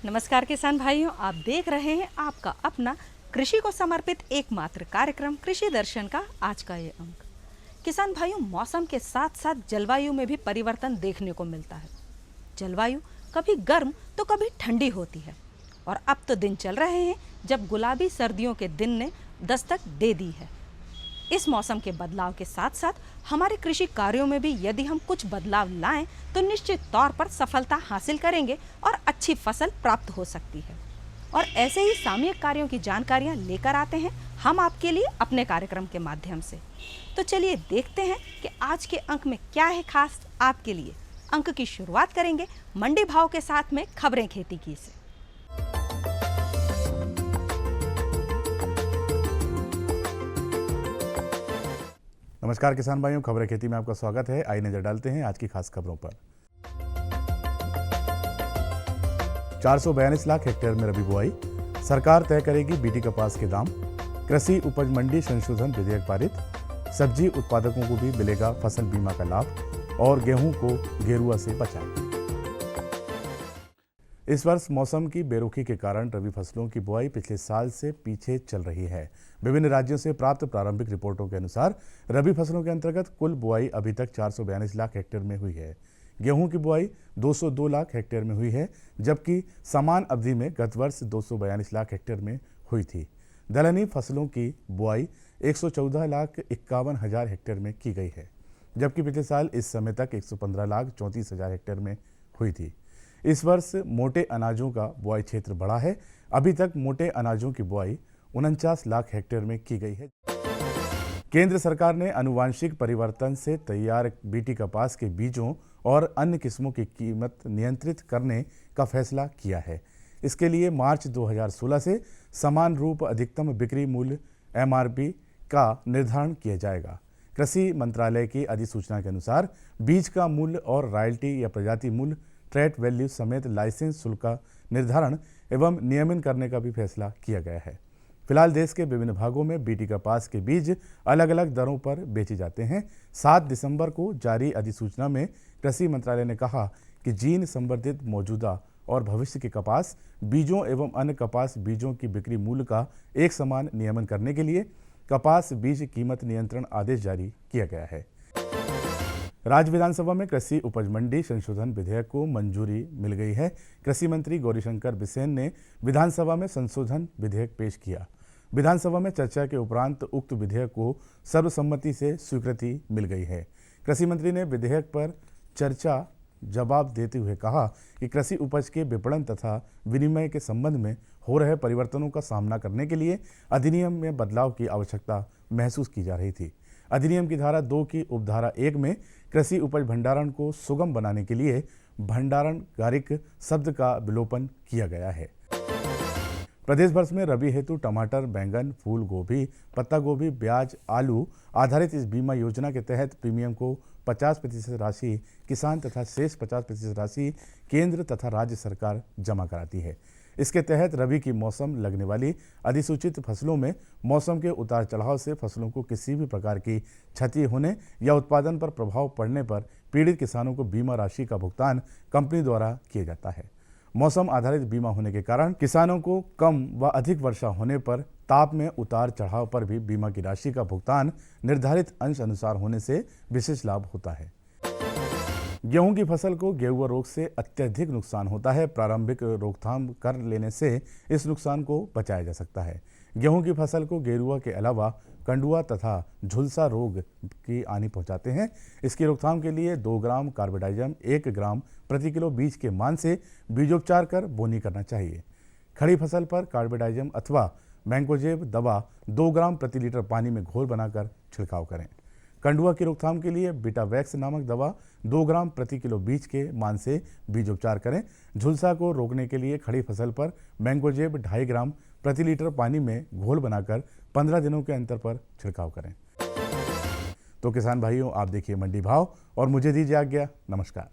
नमस्कार किसान भाइयों, आप देख रहे हैं आपका अपना कृषि को समर्पित एकमात्र कार्यक्रम कृषि दर्शन का आज का ये अंक। किसान भाइयों, मौसम के साथ साथ जलवायु में भी परिवर्तन देखने को मिलता है। जलवायु कभी गर्म तो कभी ठंडी होती है और अब तो दिन चल रहे हैं जब गुलाबी सर्दियों के दिन ने दस्तक दे दी है। इस मौसम के बदलाव के साथ साथ हमारे कृषि कार्यों में भी यदि हम कुछ बदलाव लाएं तो निश्चित तौर पर सफलता हासिल करेंगे और अच्छी फसल प्राप्त हो सकती है। और ऐसे ही सामयिक कार्यों की जानकारियां लेकर आते हैं हम आपके लिए अपने कार्यक्रम के माध्यम से। तो चलिए देखते हैं कि आज के अंक में क्या है खास आपके लिए। अंक की शुरुआत करेंगे मंडी भाव के साथ में खबरें खेती की से। नमस्कार किसान भाइयों, खबरें खेती में आपका स्वागत है। आइए नजर डालते हैं आज की खास खबरों पर। 442 लाख हेक्टेयर में रबी बुआई, सरकार तय करेगी बीटी कपास के दाम, कृषि उपज मंडी संशोधन विधेयक पारित, सब्जी उत्पादकों को भी मिलेगा फसल बीमा का लाभ और गेहूं को गेरुआ से बचाएं। इस वर्ष मौसम की बेरुखी के कारण रबी फसलों की बुआई पिछले साल से पीछे चल रही है। विभिन्न राज्यों से प्राप्त प्रारंभिक रिपोर्टों के अनुसार रबी फसलों के अंतर्गत कुल बुआई अभी तक 442 लाख हेक्टेयर में हुई है। गेहूं की बुआई 202 लाख हेक्टेयर में हुई है, जबकि समान अवधि में गत वर्ष 242 लाख हेक्टेयर में हुई थी। दलहनी फसलों की बुआई 114 लाख 51 हजार हेक्टेयर में की गई है, जबकि पिछले साल इस समय तक 115 लाख 34 हजार हेक्टेयर में हुई थी। इस वर्ष मोटे अनाजों का बुआई क्षेत्र बढ़ा है। अभी तक मोटे अनाजों की बुआई 49 लाख हेक्टेयर में की गई है। केंद्र सरकार ने आनुवांशिक परिवर्तन से तैयार बीटी कपास के बीजों और अन्य किस्मों की कीमत नियंत्रित करने का फैसला किया है। इसके लिए मार्च 2016 से समान रूप अधिकतम बिक्री मूल्य MRP का निर्धारण किया जाएगा। कृषि मंत्रालय की अधिसूचना के अनुसार बीज का मूल्य और रॉयल्टी या प्रजाति मूल्य, ट्रेड वैल्यू समेत लाइसेंस शुल्क का निर्धारण एवं नियमन करने का भी फैसला किया गया है। फिलहाल देश के विभिन्न भागों में बीटी कपास के बीज अलग अलग दरों पर बेचे जाते हैं। 7 दिसंबर को जारी अधिसूचना में कृषि मंत्रालय ने कहा कि जीन संवर्धित मौजूदा और भविष्य के कपास बीजों एवं अन्य कपास बीजों की बिक्री मूल्य का एक समान नियमन करने के लिए कपास बीज कीमत नियंत्रण आदेश जारी किया गया है। राज्य विधानसभा में कृषि उपज मंडी संशोधन विधेयक को मंजूरी मिल गई है। कृषि मंत्री गौरीशंकर बिसेन ने विधानसभा में संशोधन विधेयक पेश किया। विधानसभा में चर्चा के उपरांत उक्त विधेयक को सर्वसम्मति से स्वीकृति मिल गई है। कृषि मंत्री ने विधेयक पर चर्चा जवाब देते हुए कहा कि कृषि उपज के विपणन तथा विनिमय के संबंध में हो रहे परिवर्तनों का सामना करने के लिए अधिनियम में बदलाव की आवश्यकता महसूस की जा रही थी। अधिनियम की धारा 2 की उपधारा 1 में कृषि उपज भंडारण को सुगम बनाने के लिए भंडारणकारिक शब्द का विलोपन किया गया है। प्रदेश भर में रबी हेतु टमाटर, बैंगन, फूल गोभी, पत्ता गोभी, प्याज, आलू आधारित इस बीमा योजना के तहत प्रीमियम को 50% राशि किसान तथा शेष 50% राशि केंद्र तथा राज्य सरकार जमा कराती है। इसके तहत रबी की मौसम लगने वाली अधिसूचित फसलों में मौसम के उतार चढ़ाव से फसलों को किसी भी प्रकार की क्षति होने या उत्पादन पर प्रभाव पड़ने पर पीड़ित किसानों को बीमा राशि का भुगतान कंपनी द्वारा किया जाता है। मौसम आधारित बीमा होने के कारण किसानों को कम व अधिक वर्षा होने पर ताप में उतार चढ़ाव पर भी बीमा की राशि का भुगतान निर्धारित अंश अनुसार होने से विशेष लाभ होता है। गेहूं की फसल को गेहुआ रोग से अत्यधिक नुकसान होता है। प्रारंभिक रोकथाम कर लेने से इस नुकसान को बचाया जा सकता है। गेहूं की फसल को गेरुआ के अलावा कंडुआ तथा झुलसा रोग की हानि पहुंचाते हैं। इसकी रोकथाम के लिए 2 ग्राम कार्बेडाइजम 1 ग्राम प्रति किलो बीज के मान से बीजोपचार कर बोनी करना चाहिए। खड़ी फसल पर कार्बेडाइजम अथवा मैंकोजेब दवा 2 ग्राम प्रति लीटर पानी में घोल बनाकर छिड़काव करें। कंडुआ की रोकथाम के लिए बीटावैक्स नामक दवा 2 ग्राम प्रति किलो बीज के मान से बीजोपचार करें। झुलसा को रोकने के लिए खड़ी फसल पर मैंगोजेब 2.5 ग्राम प्रति लीटर पानी में घोल बनाकर 15 दिनों के अंतर पर छिड़काव करें। तो किसान भाइयों, आप देखिए मंडी भाव और मुझे दीजिए आज्ञा। नमस्कार।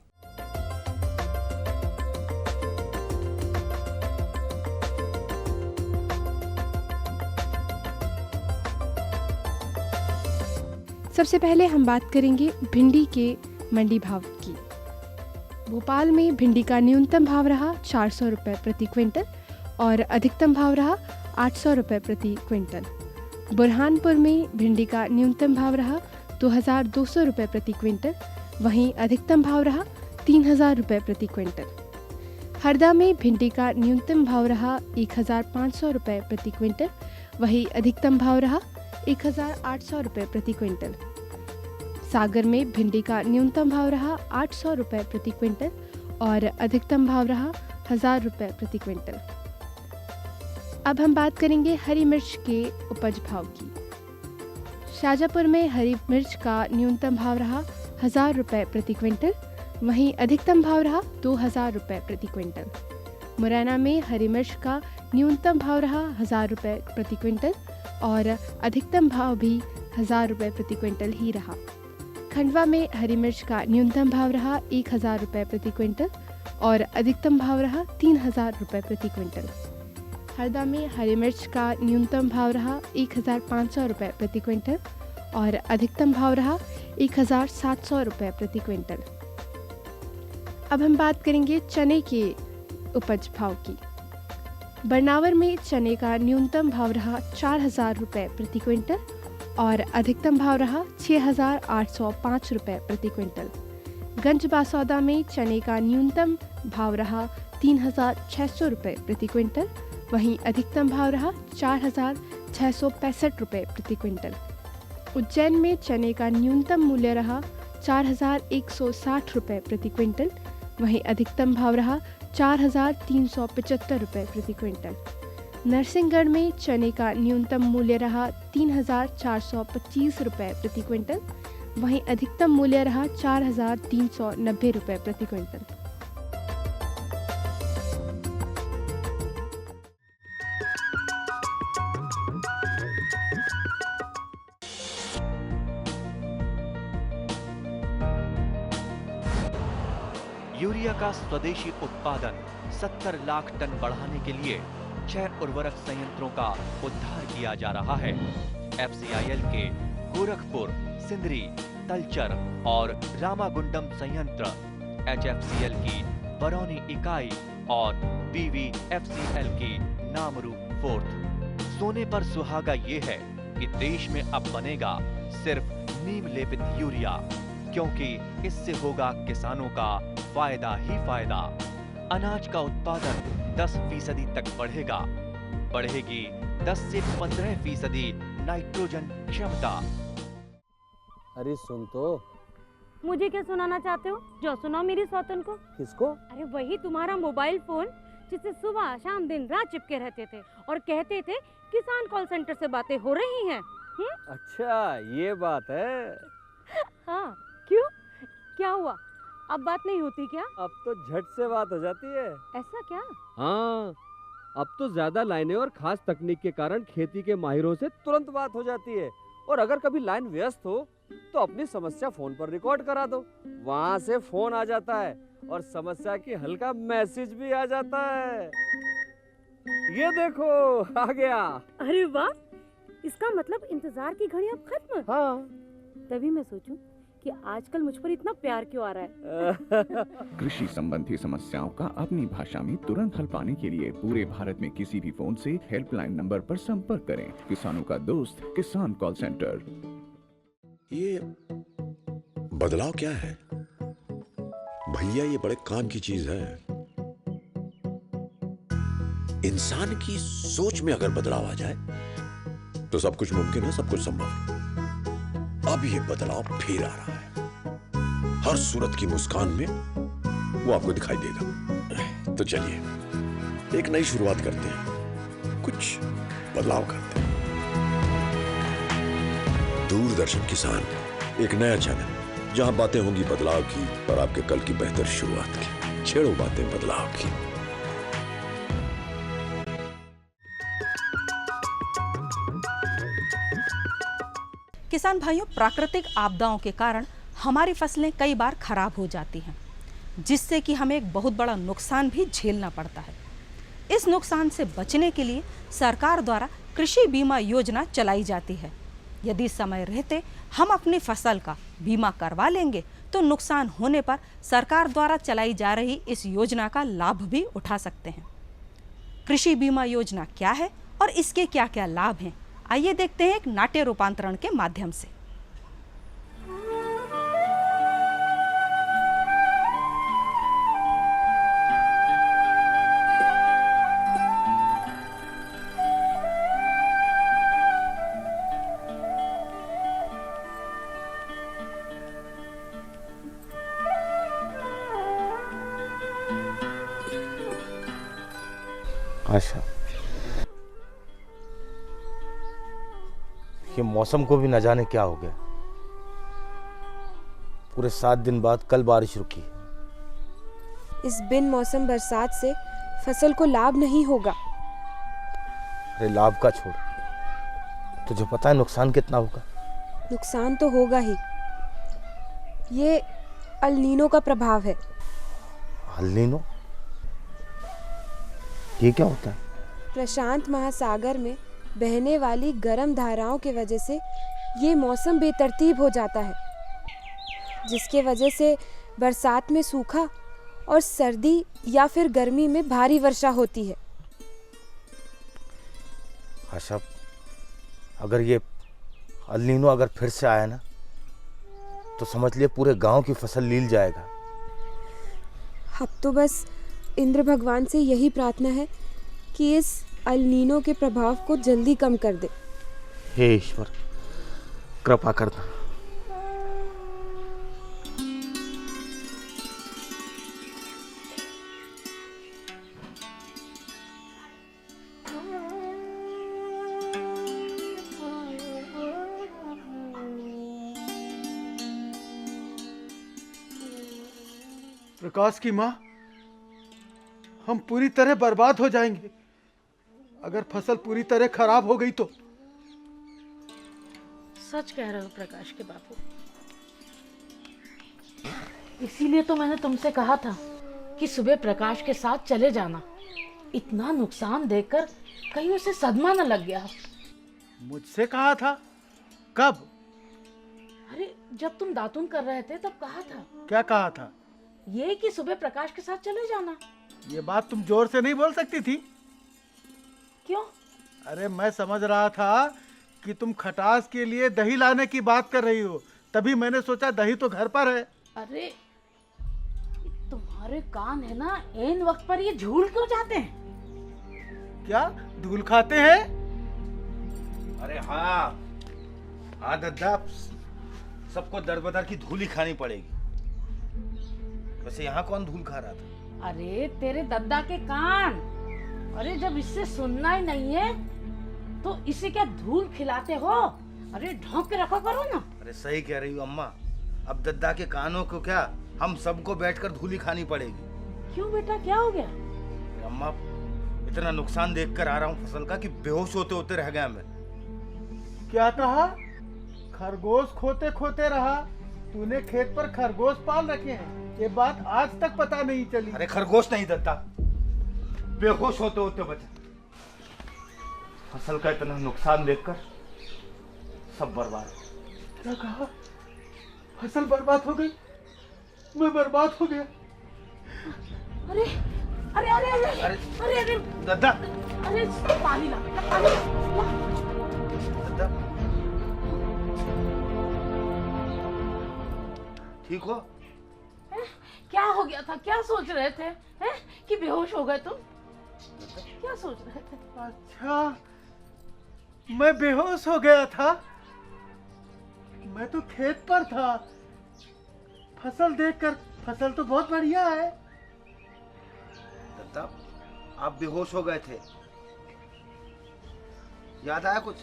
सबसे पहले हम बात करेंगे भिंडी के मंडी भाव की। भोपाल में भिंडी का न्यूनतम भाव रहा 400 रुपये प्रति क्विंटल और अधिकतम भाव रहा 800 रुपये प्रति क्विंटल। बुरहानपुर में भिंडी का न्यूनतम भाव रहा 2200 रुपये प्रति क्विंटल, वहीं अधिकतम भाव रहा 3000 रुपये प्रति क्विंटल। हरदा में भिंडी का न्यूनतम भाव रहा 1500 रुपये प्रति क्विंटल, वहीं अधिकतम भाव रहा 1800 रुपये प्रति क्विंटल। सागर में भिंडी का न्यूनतम भाव रहा 800 रुपये प्रति क्विंटल और अधिकतम भाव रहा 1000 रुपये प्रति क्विंटल। अब हम बात करेंगे हरी मिर्च के उपज भाव की। शाजापुर में हरी मिर्च का न्यूनतम भाव रहा 1000 रुपये प्रति क्विंटल, वहीं अधिकतम भाव रहा 2000 रुपये प्रति क्विंटल। मुरैना में हरी मिर्च का न्यूनतम भाव रहा 1000 रुपये प्रति क्विंटल और अधिकतम भाव भी 1000 रुपये प्रति क्विंटल ही रहा। खंडवा में हरी मिर्च का न्यूनतम भाव रहा 1000 रुपये प्रति क्विंटल और अधिकतम भाव रहा 3000 रुपये प्रति क्विंटल। हरदा में हरी मिर्च का न्यूनतम भाव रहा 1500 रुपये प्रति क्विंटल और अधिकतम भाव रहा 1700 रुपये प्रति क्विंटल। अब हम बात करेंगे चने के उपज भाव की। बरनावर में चने का न्यूनतम भाव रहा 4000 रुपये प्रति क्विंटल और अधिकतम भाव रहा 6805 रुपये प्रति क्विंटल। गंजबासौदा में चने का न्यूनतम भाव रहा 3600 रुपये प्रति क्विंटल, वहीं अधिकतम भाव रहा 4665 रुपये प्रति क्विंटल। उज्जैन में चने का न्यूनतम मूल्य रहा 4160 रुपये प्रति क्विंटल, वहीं अधिकतम भाव रहा 4375 रुपये प्रति क्विंटल। नरसिंहगढ़ में चने का न्यूनतम मूल्य रहा 3425 रुपये प्रति क्विंटल, वहीं अधिकतम मूल्य रहा 4390 रुपये प्रति क्विंटल। यूरिया का स्वदेशी उत्पादन 70 लाख टन बढ़ाने के लिए 6 उर्वरक संयंत्रों का उद्धार किया जा रहा है। FCIL के गोरखपुर, सिंदरी, तलचर और रामागुंडम संयंत्र, HFCL की बरौनी इकाई और BVFCL की नामरू फोर्थ। सोने पर सुहागा ये है कि देश में अब बनेगा सिर्फ नीम लेपित यूरिया, क्योंकि इससे होगा किसानों का फायदा ही फायदा। अनाज का उत्पादन 10% तक बढ़ेगा। बढ़ेगी 10 से 15% नाइट्रोजन क्षमता। अरे सुन तो। मुझे क्या सुनाना चाहते हो? जो सुनाओ मेरी सौतन को। किसको? अरे वही तुम्हारा मोबाइल फोन जिससे सुबह शाम दिन रात चिपके रहते थे और कहते थे किसान कॉल सेंटर से बातें हो रही हैं। अच्छा ये बात है। हाँ क्यों, क्या हुआ? अब बात नहीं होती क्या? अब तो झट से बात हो जाती है। ऐसा क्या? हाँ, अब तो ज्यादा लाइनें और खास तकनीक के कारण खेती के माहिरों से तुरंत बात हो जाती है। और अगर कभी लाइन व्यस्त हो तो अपनी समस्या फोन पर रिकॉर्ड करा दो, वहाँ से फोन आ जाता है और समस्या की हल का मैसेज भी आ जाता है। ये देखो आ गया। अरे वाह, इसका मतलब इंतजार की घड़ी अब खत्म। हाँ, तभी मैं सोचूं कि आजकल मुझ पर इतना प्यार क्यों आ रहा है। कृषि संबंधी समस्याओं का अपनी भाषा में तुरंत हल पाने के लिए पूरे भारत में किसी भी फोन से हेल्पलाइन नंबर पर संपर्क करें। किसानों का दोस्त किसान कॉल सेंटर। ये बदलाव क्या है भैया? ये बड़े काम की चीज है। इंसान की सोच में अगर बदलाव आ जाए तो सब कुछ मुमकिन है, सब कुछ संभव है। अब ये बदलाव फिर आ रहा है। हर सूरत की मुस्कान में वो आपको दिखाई देगा। तो चलिए एक नई शुरुआत करते हैं, कुछ बदलाव करते हैं। दूरदर्शन किसान, एक नया चैनल जहां बातें होंगी बदलाव की और आपके कल की बेहतर शुरुआत की। छेड़ो बातें बदलाव की। किसान भाइयों, प्राकृतिक आपदाओं के कारण हमारी फसलें कई बार खराब हो जाती हैं, जिससे कि हमें एक बहुत बड़ा नुकसान भी झेलना पड़ता है। इस नुकसान से बचने के लिए सरकार द्वारा कृषि बीमा योजना चलाई जाती है। यदि समय रहते हम अपनी फसल का बीमा करवा लेंगे तो नुकसान होने पर सरकार द्वारा चलाई जा रही इस योजना का लाभ भी उठा सकते हैं। कृषि बीमा योजना क्या है और इसके क्या क्या लाभ हैं, आइए देखते हैं एक नाट्य रूपांतरण के माध्यम से। आशा, ये मौसम को भी न जाने क्या हो गया। पूरे 7 दिन बाद कल बारिश रुकी। इस बिन मौसम बरसात से फसल को लाभ नहीं होगा। अरे लाभ का छोड़, तुझे पता है नुकसान कितना होगा? नुकसान तो होगा ही। ये अल नीनो का प्रभाव है। El Nino? ये क्या होता है? प्रशांत महासागर में बहने वाली गर्म धाराओं की वजह से ये मौसम बेतरतीब हो जाता है, जिसके वजह से बरसात में सूखा और सर्दी या फिर गर्मी में भारी वर्षा होती है। आशा, अगर ये अल नीनो अगर फिर से आया ना, तो समझ लिए पूरे गांव की फसल लील जाएगा। अब तो बस इंद्र भगवान से यही प्रार्थना है कि इस अल नीनो के प्रभाव को जल्दी कम कर दे। हे ईश्वर, कृपा करना। प्रकाश की माँ, हम पूरी तरह बर्बाद हो जाएंगे अगर फसल पूरी तरह खराब हो गई तो। सच कह रहे हो प्रकाश के बापू। इसीलिए तो मैंने तुमसे कहा था कि सुबह प्रकाश के साथ चले जाना। इतना नुकसान देखकर कहीं उसे सदमा न लग गया। मुझसे कहा था? कब? अरे जब तुम दातुन कर रहे थे तब कहा था। क्या कहा था? ये कि सुबह प्रकाश के साथ चले जाना। ये बात तुम जोर से नहीं बोल सकती थी? क्यों? अरे मैं समझ रहा था कि तुम खटास के लिए दही लाने की बात कर रही हो, तभी मैंने सोचा दही तो घर पर है। अरे तुम्हारे कान है ना, ऐन वक्त पर ये झूल क्यों जाते हैं? क्या धूल खाते हैं? अरे हाँ दद्दा, सबको दरबदर की धूल ही खानी पड़ेगी। वैसे यहाँ कौन धूल खा रहा था? अरे तेरे दद्दा के कान। अरे जब इससे सुनना ही नहीं है तो इसे क्या धूल खिलाते हो? अरे ढोंक के रखो करो ना। अरे सही कह रही हो अम्मा, अब दद्दा के कानों को क्या, हम सबको बैठकर धूली खानी पड़ेगी। क्यों बेटा, क्या हो गया? अम्मा, इतना नुकसान देखकर आ रहा हूँ फसल का कि बेहोश होते होते रह गया मैं। क्या कहा? खरगोश खोते खोते रहा? तूने खेत पर खरगोश पाल रखे हैं, ये बात आज तक पता नहीं चली। अरे खरगोश नहीं दद्दा, बेहोश होते होते बचा। फसल का इतना नुकसान देखकर सब बर्बाद। क्या कहा? फसल बर्बाद हो गई? मैं बर्बाद हो गया? अरे अरे अरे अरे अरे अरे अरे दद्दा, अरे पानी ला, पानी ला। दद्दा ठीक हो? क्या हो गया था? क्या सोच रहे थे हैं? कि बेहोश हो गए तुम? क्या सोच रहे थे? अच्छा, मैं बेहोश हो गया था? मैं तो खेत पर था। फसल देखकर, फसल तो बहुत बढ़िया है। दद्दा, आप बेहोश हो गए थे, याद आया कुछ?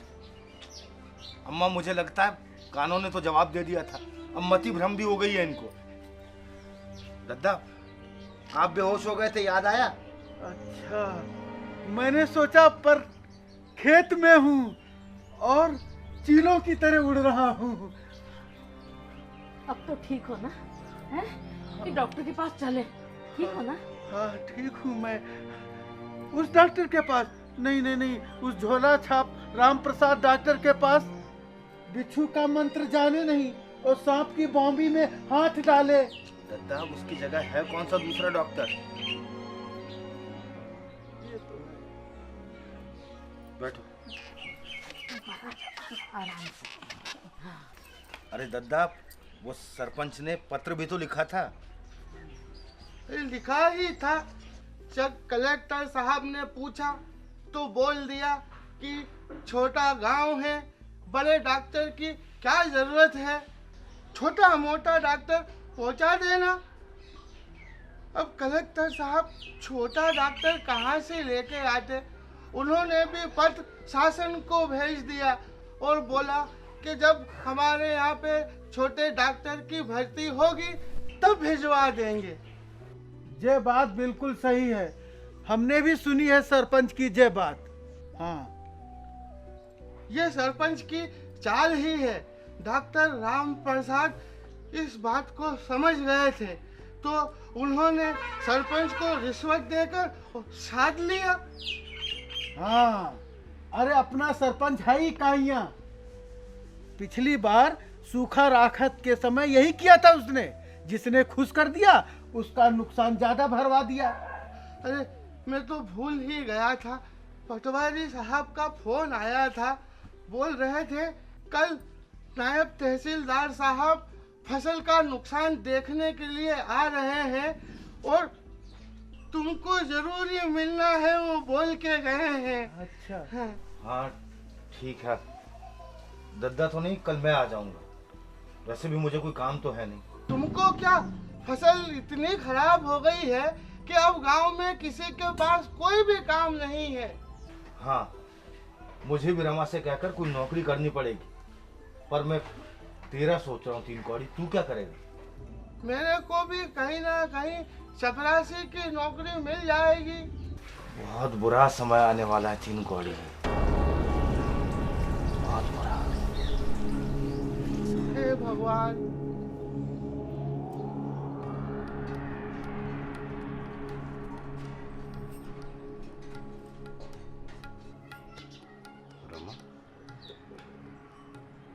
अम्मा, मुझे लगता है कानों ने तो जवाब दे दिया था। अब मति भ्रम भी हो गई है इनको। दद्दा, आप बेहोश हो गए थे, याद आया? अच्छा, मैंने सोचा पर खेत में हूँ और चीलों की तरह उड़ रहा हूँ। अब तो ठीक हो ना? हैं? कि डॉक्टर के पास चले? ठीक हो ना? हाँ ठीक हूँ मैं। उस डॉक्टर के पास? नहीं नहीं नहीं, उस झोला छाप राम प्रसाद डॉक्टर के पास। बिच्छू का मंत्र जाने नहीं, और सांप की बॉम्बी में हाथ डाले। दद्दा उसकी जगह है कौन सा दूसरा डॉक्टर? बैठो। आराम से। अरे दद्दा वो सरपंच ने पत्र भी तो लिखा था। लिखा ही था। जब कलेक्टर साहब ने पूछा तो बोल दिया कि छोटा गांव है, बड़े डॉक्टर की क्या जरूरत है, छोटा मोटा डॉक्टर पहुंचा देना। अब कलेक्टर साहब छोटा डॉक्टर कहाँ से लेके आते? उन्होंने भी पत्र शासन को भेज दिया और बोला कि जब हमारे यहाँ पे छोटे डॉक्टर की भर्ती होगी तब भिजवा देंगे। ये बात बिल्कुल सही है, हमने भी सुनी है सरपंच की ये बात। हाँ, ये सरपंच की चाल ही है। डॉक्टर राम प्रसाद इस बात को समझ गए थे तो उन्होंने सरपंच को रिश्वत देकर साध लिया। हाँ, अरे अपना सरपंच है ही काइया। पिछली बार सूखा राखत के समय यही किया था उसने। जिसने खुश कर दिया उसका नुकसान ज्यादा भरवा दिया। अरे मैं तो भूल ही गया था, पटवारी साहब का फोन आया था। बोल रहे थे कल नायब तहसीलदार साहब फसल का नुकसान देखने के लिए आ रहे हैं और तुमको जरूरी मिलना है, वो बोल के गए हैं। अच्छा। हाँ ठीक है दद्दा, तो नहीं कल मैं आ जाऊंगा। वैसे भी मुझे कोई काम तो है नहीं। तुमको क्या फसल इतनी खराब हो गई है कि अब गांव में किसी के पास कोई भी काम नहीं है। हाँ, मुझे भी रमा से कहकर कोई नौकरी करनी पड़ेगी, पर मैं तेरा सोच रहा हूँ 3 कौड़ी। तू क्या करेगा? मेरे को भी कहीं ना कहीं चपरासी की नौकरी मिल जाएगी। बहुत बुरा समय आने वाला है 3 कौड़ी, बहुत बुरा। हे भगवान।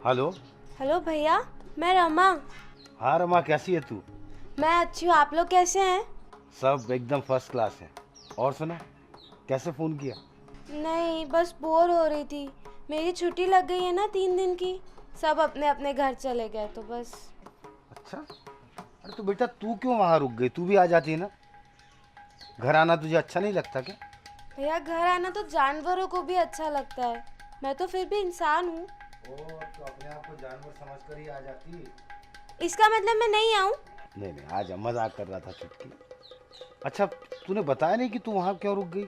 हेलो। हेलो भैया, मैं रमा। हाँ रमा, कैसी है तू? मैं अच्छी हूँ, आप लोग कैसे हैं? सब एकदम फर्स्ट क्लास है। और सुना, कैसे फोन किया? नहीं, बस बोर हो रही थी। मेरी छुट्टी लग गई है ना 3 दिन की, सब अपने अपने घर चले गए तो बस। अच्छा, अरे तो बेटा तू क्यों वहाँ रुक गई? तू भी आ जाती है ना। घर आना तुझे अच्छा नहीं लगता क्या? भैया घर आना तो जानवरों को भी अच्छा लगता है, मैं तो फिर भी इंसान हूँ। तो अपने आप को जानवर समझकर ही आ जाती। इसका मतलब मैं नहीं आऊँ? नहीं नहीं, आजा, मजाक कर रहा था छुट्टी। अच्छा, तूने बताया नहीं कि तू वहाँ क्यों रुक गई?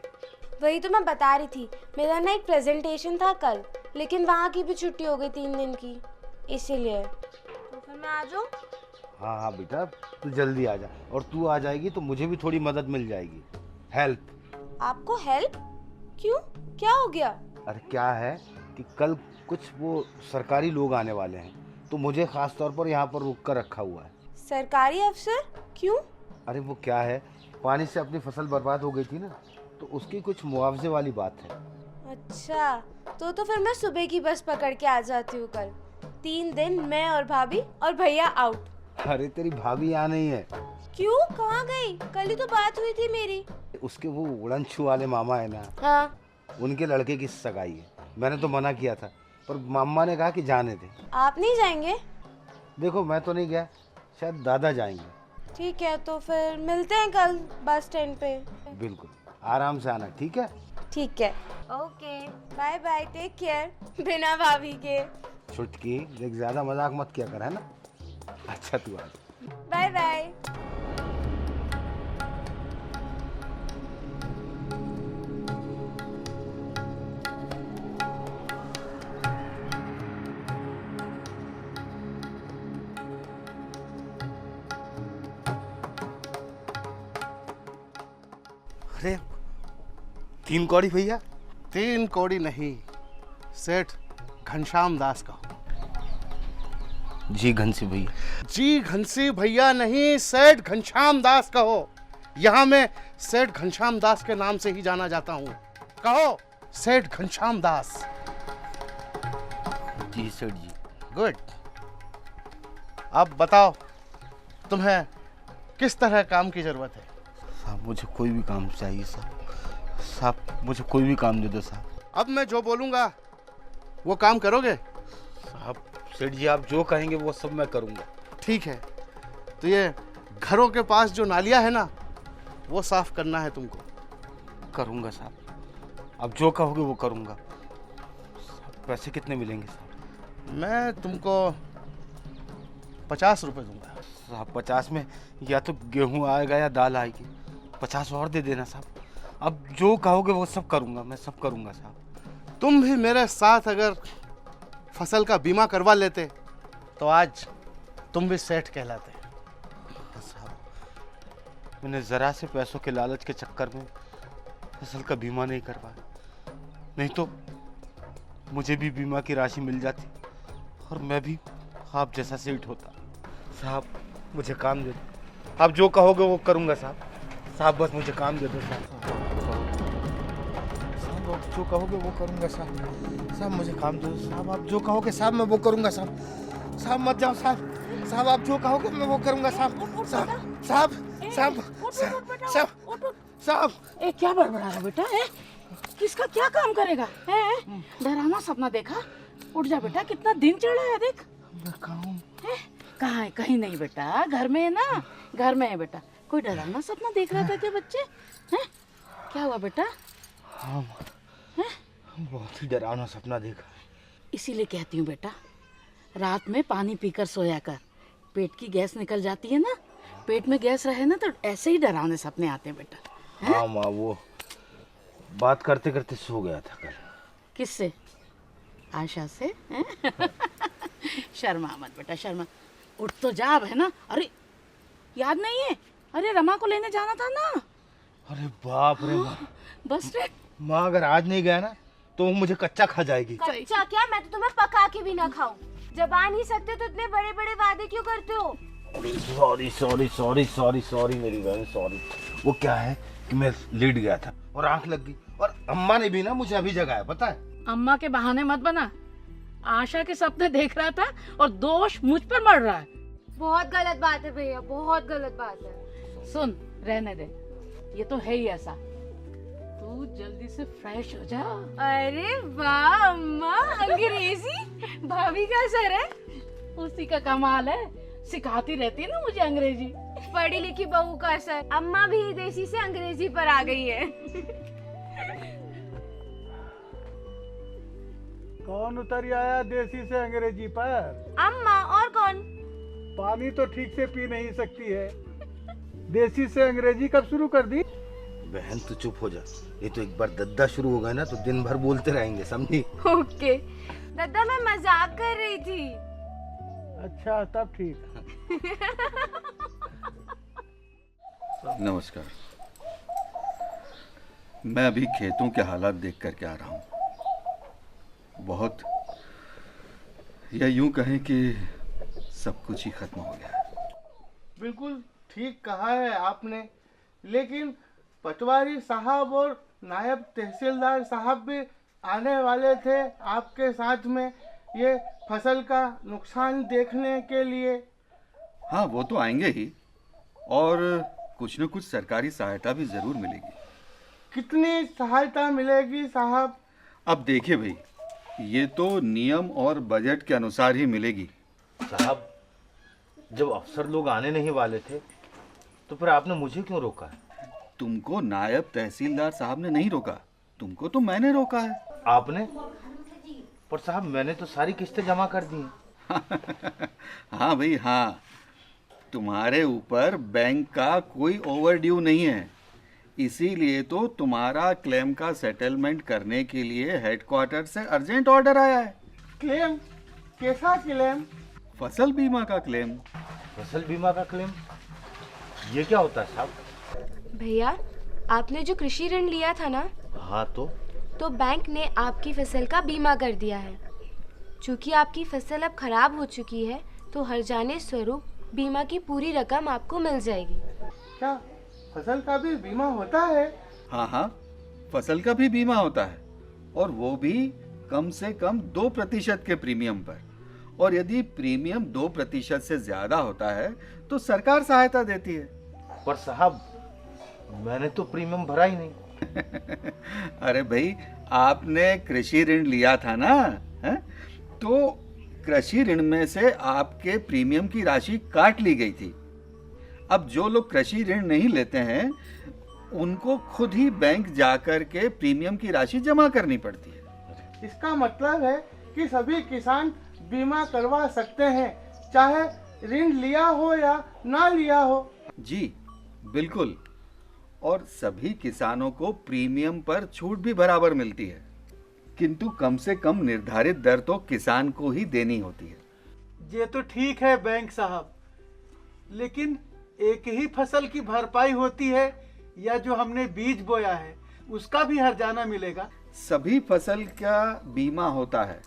वही तो मैं बता रही थी, मेरा ना एक प्रेजेंटेशन था कल, लेकिन वहाँ की भी छुट्टी हो गई 3 दिन की, इसीलिए। तो फिर मैं आ जाऊँ? हाँ हाँ बेटा, तू जल्दी आ जा। और तू आ जाएगी तो मुझे भी थोड़ी मदद मिल जाएगी, हेल्प। आपको हेल्प? क्यों, क्या हो गया? अरे क्या है कि कल कुछ वो सरकारी लोग आने वाले हैं, तो मुझे खास तौर पर यहाँ पर रुक कर रखा हुआ है। सरकारी अफसर? क्यों? अरे वो क्या है, पानी से अपनी फसल बर्बाद हो गई थी ना, तो उसकी कुछ मुआवजे वाली बात है। अच्छा, तो फिर मैं सुबह की बस पकड़ के आ जाती हूँ कल। 3 दिन मैं और भाभी और भैया आउट। अरे तेरी भाभी यहाँ नहीं है। क्यों, कहाँ गई? कल ही तो बात हुई थी मेरी। उसके वो उड़नछू वाले मामा है ना, हाँ, उनके लड़के की सगाई है। मैंने तो मना किया था, पर मामा ने कहा कि जाने दे। आप नहीं जाएंगे? देखो मैं तो नहीं गया, शायद दादा जाएंगे। ठीक है, तो फिर मिलते हैं कल बस स्टैंड पे। बिल्कुल, आराम से आना, ठीक है? ठीक है, okay, bye bye, take care. बिना भाभी के। छुटकी देख, ज्यादा मजाक मत किया कर, है ना? अच्छा तू आ। Bye bye. अरे 3 कौड़ी भैया? 3 कौड़ी नहीं, सेठ घनश्याम दास का। जी घनसी भैया। जी घनसी भैया नहीं, सेठ घनश्याम दास कहो। यहाँ मैं सेठ घनश्याम दास के नाम से ही जाना जाता हूँ। कहो सेठ घनश्याम दास। जी सेठ जी। गुड। अब बताओ तुम्हें किस तरह काम की ज़रूरत है? साहब मुझे कोई भी काम चाहिए साहब। साहब मुझे कोई भी काम दे दो साहब। अब मैं जो बोलूँगा वो काम करोगे? साहब सेठ जी आप जो कहेंगे वो सब मैं करूँगा। ठीक है, तो ये घरों के पास जो नालियाँ है ना, वो साफ करना है तुमको। करूँगा साहब, अब जो कहोगे वो करूँगा। पैसे कितने मिलेंगे साहब? मैं तुमको 50 रुपये दूंगा। साहब 50 में या तो गेहूँ आएगा या दाल आएगी, 50 और दे देना साहब। अब जो कहोगे वो सब करूँगा, मैं सब करूँगा साहब। तुम भी मेरे साथ अगर फसल का बीमा करवा लेते तो आज तुम भी सेठ कहलाते। साहब मैंने ज़रा से पैसों के लालच के चक्कर में फसल का बीमा नहीं करवाया, नहीं तो मुझे भी बीमा की राशि मिल जाती और मैं भी आप जैसा सेठ होता। साहब मुझे काम दे दो, आप जो कहोगे वो करूँगा साहब। साहब बस मुझे काम दे दो साहब। साहब आप जो कहोगे वो करूँगा साहब। साहब मुझे काम दे दो साहब, आप जो कहोगे साहब मैं वो करूँगा साहब। साहब मत जाओ साहब, साहब आप जो कहोगे मैं वो करूँगा साहब। साहब साहब साहब साहब साहब ए क्या बड़बड़ा रहा बेटा है? किसका क्या काम करेगा है? डरावना सपना देखा? उठ जा बेटा, कितना दिन चढ़ा है देख। मैं कहाँ कहाँ है? कहीं नहीं बेटा, घर में है ना, घर में है बेटा। कोई डरावना सपना देख रहा था क्या बच्चे? हैं? क्या हुआ बेटा? हाँ बहुत ही डरावना सपना देखा। इसीलिए कहती हूँ बेटा, रात में पानी पीकर सोया कर, पेट की गैस निकल जाती है ना। पेट में गैस रहे ना तो ऐसे ही डरावने सपने आते हैं बेटा। हाँ माँ, वो बात करते करते सो गया था कल। किससे? आशा से? शर्मा मत बेटा, शर्मा। उठ तो जा अब, है ना। अरे याद नहीं है? अरे रमा को लेने जाना था ना। अरे बाप रे माँ, बस रे। माँ अगर आज नहीं गया ना तो वो मुझे कच्चा खा जाएगी। कच्चा क्या, मैं तो तुम्हें पका के भी ना खाऊं। जब आ नहीं सकते तो इतने बड़े बड़े वादे क्यों करते हो? Sorry sorry sorry sorry sorry मेरी बहन, सॉरी। वो क्या है कि मैं लेट गया था और आंख लग गई, और अम्मा ने भी ना मुझे अभी जगाया, पता है। अम्मा के बहाने मत बना। आशा के सपने देख रहा था और दोष मुझ पर मर रहा है। बहुत गलत बात है भैया, बहुत गलत बात है। सुन, रहने दे, ये तो है ही ऐसा। तू जल्दी से फ्रेश हो जा। अरे वाह अम्मा, अंग्रेजी भाभी का सर है। उसी का कमाल है, सिखाती रहती है ना मुझे अंग्रेजी। पढ़ी लिखी बहू का असर। अम्मा भी देसी से अंग्रेजी पर आ गई है। कौन उतर आया देसी से अंग्रेजी पर? अम्मा, और कौन? पानी तो ठीक से पी नहीं सकती है, देसी से अंग्रेजी कब शुरू कर दी? बहन तू चुप हो जा, ये तो एक बार दद्दा शुरू हो गया ना तो दिन भर बोलते रहेंगे, समझी? ओके दादा, मैं मजाक कर रही थी। अच्छा तब ठीक। नमस्कार, मैं अभी खेतों के हालात देख करके आ रहा हूँ। बहुत, या यूं कहें कि सब कुछ ही खत्म हो गया है। बिल्कुल ठीक कहा है आपने, लेकिन पटवारी साहब और नायब तहसीलदार साहब भी आने वाले थे आपके साथ में ये फसल का नुकसान देखने के लिए। हाँ वो तो आएंगे ही, और कुछ न कुछ सरकारी सहायता भी जरूर मिलेगी। कितनी सहायता मिलेगी साहब? अब देखिए भाई, ये तो नियम और बजट के अनुसार ही मिलेगी। साहब जब अफसर लोग आने नहीं वाले थे तो फिर आपने मुझे क्यों रोका है? तुमको नायब तहसीलदार साहब ने नहीं रोका, तुमको तो मैंने रोका है। आपने? पर साहब मैंने तो सारी किस्तें जमा कर दी हैं। हाँ भाई हाँ, तुम्हारे ऊपर बैंक का कोई ओवरड्यू नहीं है, इसीलिए तो तुम्हारा क्लेम का सेटलमेंट करने के लिए हेडक्वार्टर से अर्जेंट ऑर्डर आया है। क्लेम? कैसा क्लेम? फसल बीमा का क्लेम। फसल बीमा का क्लेम? ये क्या होता है साहब? भैया, आपने जो कृषि ऋण लिया था ना, हाँ तो बैंक ने आपकी फसल का बीमा कर दिया है। चूंकि आपकी फसल अब खराब हो चुकी है तो हर्जाने स्वरूप बीमा की पूरी रकम आपको मिल जाएगी। क्या फसल का भी बीमा होता है? हाँ हाँ, फसल का भी बीमा होता है, और वो भी कम से कम 2% के प्रीमियम पर। और यदि प्रीमियम 2% से ज्यादा होता है तो सरकार सहायता देती है। पर साहब, मैंने तो प्रीमियम भरा ही नहीं। अरे भाई, आपने कृषि ऋण लिया था ना, है? तो कृषि ऋण में से आपके प्रीमियम की राशि काट ली गई थी। अब जो लोग कृषि ऋण नहीं लेते हैं उनको खुद ही बैंक जाकर के प्रीमियम की राशि जमा करनी पड़ती है। इसका मतलब है कि सभी किसान बीमा करवा सकते हैं, चाहे ऋण लिया हो या ना लिया हो। जी बिल्कुल, और सभी किसानों को प्रीमियम पर छूट भी बराबर मिलती है, किंतु कम से कम निर्धारित दर तो किसान को ही देनी होती है। ये तो ठीक है बैंक साहब, लेकिन एक ही फसल की भरपाई होती है या जो हमने बीज बोया है उसका भी हर्जाना मिलेगा? सभी फसल का बीमा होता है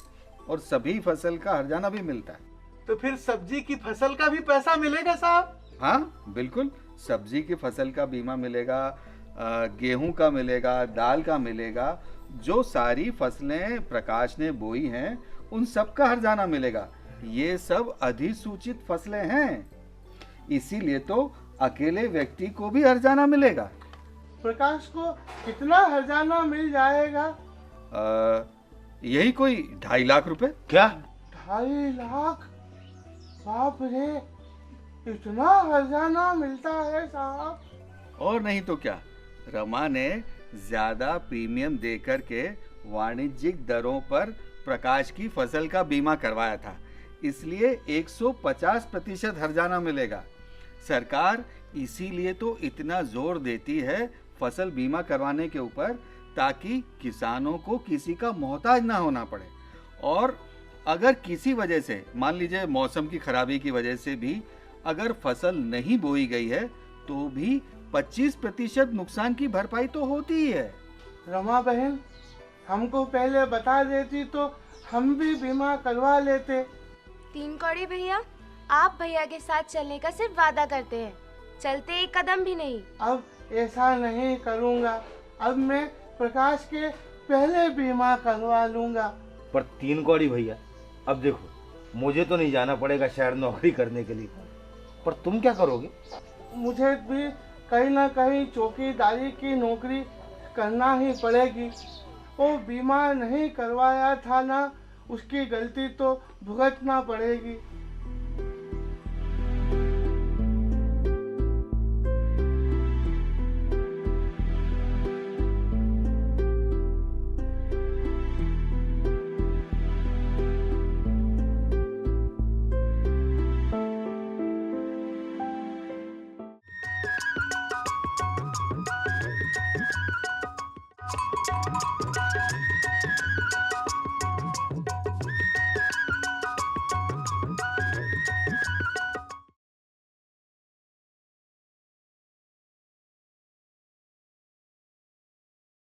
और सभी फसल का हर्जाना भी मिलता है। तो फिर सब्जी की फसल का भी पैसा मिलेगा साहब? हाँ बिल्कुल, सब्जी की फसल का बीमा मिलेगा, गेहूं का मिलेगा, दाल का मिलेगा। जो सारी फसलें प्रकाश ने बोई हैं उन सब का हर्जाना मिलेगा। ये सब अधिसूचित फसलें हैं, इसीलिए तो अकेले व्यक्ति को भी हर्जाना मिलेगा। प्रकाश को कितना हर्जाना मिल जाएगा? यही कोई 2.5 लाख रुपए। क्या? 2.5 लाख? बाप रे, इतना हर्जाना मिलता है साहब? और नहीं तो क्या, रमा ने ज्यादा प्रीमियम देकर के वाणिज्यिक दरों पर प्रकाश की फसल का बीमा करवाया था, इसलिए 150% हर्जाना मिलेगा। सरकार इसीलिए तो इतना जोर देती है फसल बीमा करवाने के ऊपर, ताकि किसानों को किसी का मोहताज ना होना पड़े। और अगर किसी वजह से, मान लीजिए मौसम की खराबी की वजह से भी अगर फसल नहीं बोई गई है तो भी 25% नुकसान की भरपाई तो होती ही है। रमा बहन, हमको पहले बता देती तो हम भी बीमा करवा लेते। 3 कौड़ी भैया, आप भैया के साथ चलने का सिर्फ वादा करते हैं, चलते एक कदम भी नहीं। अब ऐसा नहीं करूँगा, अब मैं प्रकाश के पहले बीमा करवा लूँगा। पर 3 कौड़ी भैया, अब देखो, मुझे तो नहीं जाना पड़ेगा शहर नौकरी करने के लिए, पर तुम क्या करोगे? मुझे भी कहीं ना कहीं चौकीदारी की नौकरी करना ही पड़ेगी। वो बीमा नहीं करवाया था ना, उसकी गलती तो भुगतना पड़ेगी।